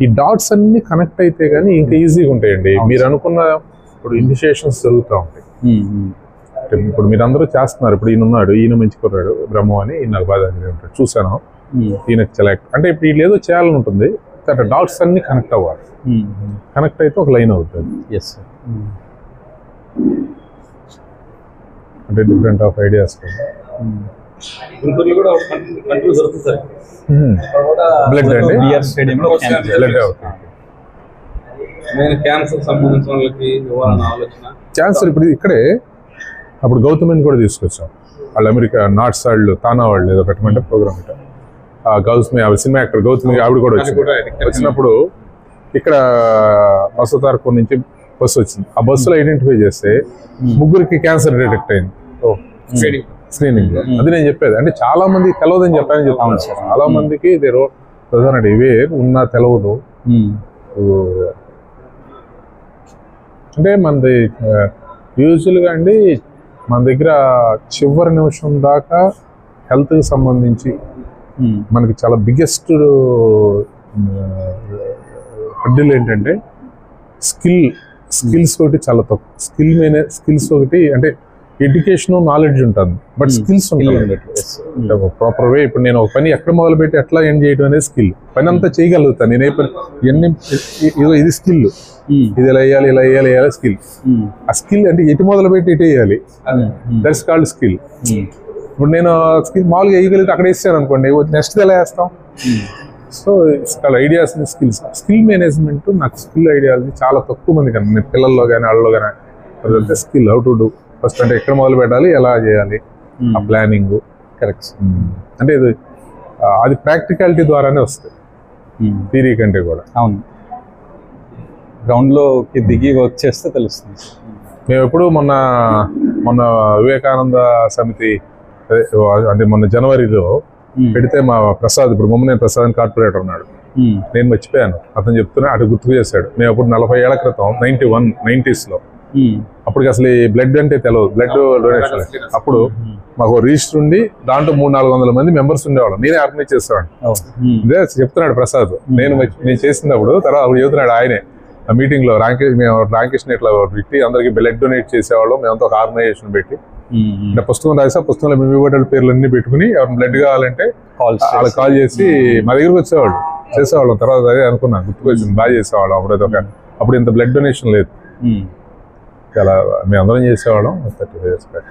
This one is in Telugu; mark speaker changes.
Speaker 1: ఈ డాట్స్ అన్ని కనెక్ట్ అయితే కానీ ఇంకా ఈజీగా ఉంటాయండి. మీరు అనుకున్న ఇప్పుడు ఇనిషియేషన్స్ జరుగుతూ ఉంటాయి. ఇప్పుడు మీరు అందరూ చేస్తున్నారు. ఇప్పుడు ఈయన ఉన్నాడు, ఈయన మంచి కుర్రాడు బ్రహ్మ అని, ఈయన నాకు బాగా ఉంటాడు, చూసాను. ఈయనకి సెలెక్ట్ అంటే ఇప్పుడు వీళ్ళు ఏదో చేయాలని ఉంటుంది, డాట్స్ అన్ని కనెక్ట్ అవ్వాలి. కనెక్ట్ అయితే ఒక లైన్ అవుతుంది. అంటే డిఫరెంట్ ఆఫ్ ఐడియాస్. బ్లడ్ అండి, బ్లడ్ అవుతుంది. క్యాన్సర్ ఇప్పుడు ఇక్కడే అప్పుడు గౌతమిని కూడా తీసుకొచ్చాం. వాళ్ళు అమెరికా నార్త్ సైడ్ తానా వాళ్ళు ఏదో పెట్టమంటే ప్రోగ్రామ్ ఇట. గౌతమి ఆవిడ సినిమా యాక్టర్ గౌతమి ఆవిడ కూడా వచ్చినప్పుడు ఇక్కడ బసతార్పూర్ నుంచి బస్సు వచ్చింది. ఆ బస్సులో ఐడెంటిఫై చేస్తే ముగ్గురికి క్యాన్సర్ డిటెక్ట్ అయింది స్క్రీనింగ్ లో. అది నేను చెప్పేది అంటే చాలా మంది తెలవదని చెప్పాలని చెప్తాను సార్. చాలా మందికి ఇవే ఉన్నా తెలవదు. అంటే మనది యూజువల్గా అండి మన దగ్గర చివరి నిమిషం దాకా హెల్త్కి సంబంధించి మనకి చాలా బిగ్గెస్ట్ హడ్డీలు ఏంటంటే స్కిల్స్ ఒకటి చాలా తక్కువ. స్కిల్స్ ఒకటి అంటే ఎడ్యుకేషన్ నాలెడ్జ్ ఉంటుంది, బట్ స్కిల్స్ ఉంటాయి ప్రాపర్ వే. ఇప్పుడు నేను ఒక పని ఎక్కడ మొదలుపెట్టి ఎట్లా ఎండ్ చేయడం అనేది స్కిల్. పని అంతా చేయగలుగుతాను నేను. ఏ పని ఇది స్కిల్, ఇది ఇలా వేయాలి ఇలా వేయాలి వేయాలి స్కిల్. ఆ స్కిల్ అంటే ఎటు మొదలుపెట్టి ఎటు వేయాలి, దట్స్ కాల్డ్ స్కిల్. ఇప్పుడు నేను స్కిల్ మామూలుగా వేయగలిగితే అక్కడ వేసాను అనుకోండి, నెక్స్ట్ ఎలా వేస్తాం. So ideas skills, skill management నాకు స్కిల్ ఐడియాలజీ చాలా తక్కువ మంది కానీ నేను పిల్లల్లో కానీ వాళ్ళలో కానీ skill how to do first అంటే ఎక్కడ మొదలు పెట్టాలి, ఎలా చేయాలి, ఆ ప్లానింగ్. కరెక్ట్. అంటే ఇది అది ప్రాక్టికాలిటీ ద్వారానే వస్తుంది, థియరీ కంటే కూడా. అవును, గ్రౌండ్లోకి దిగి వర్క్ చేస్తే తెలుస్తుంది. మేము ఎప్పుడు మొన్న వివేకానంద సమితి అంటే మొన్న జనవరిలో పెడితే మా ప్రసాద్, ఇప్పుడు మమ్మల్ని ప్రసాద్ అని కార్పొరేటర్ ఉన్నాడు, నేను మర్చిపోయాను, అతను చెప్తున్నా అటు గుర్తు చేశాడు. మేము అప్పుడు 40 ఏళ్ల క్రితం 90s లో అప్పటికి అసలు ఈ బ్లడ్ అంటే తెలియదు, బ్లడ్ డొనేషన్. అప్పుడు మాకు రిజిస్టర్ ఉండి దాంట్లో 300-400 మంది మెంబర్స్ ఉండేవాళ్ళం. నేనే ఆర్గనైజ్ చేసేవాడిని. ఇదే చెప్తున్నాడు ప్రసాద్, నేను చేసినప్పుడు తర్వాత అప్పుడు చెబుతున్నాడు ఆయనే ఆ మీటింగ్ లో. మేము రామకృష్ణ ఇట్లా పెట్టి అందరికి బ్లడ్ డొనేట్ చేసేవాళ్ళం. మేమంతా ఒక ఆర్గనైజేషన్ పెట్టి అంటే పుస్తకం రాసా, పుస్తకంలో మేము ఇవ్వటం పేర్లు అన్ని పెట్టుకుని ఎవరిని బ్లడ్ కావాలంటే వాళ్ళకి కాల్ చేసి మా దగ్గరకు వచ్చేవాళ్ళు, చేసేవాళ్ళం. తర్వాత అదే అనుకున్నాను, గుర్తుకొచ్చింది, బాగా చేసేవాళ్ళం. అప్పుడు ఇంత బ్లడ్ డొనేషన్ లేదు, చాలా మేము అందరం చేసేవాళ్ళం 35 years back.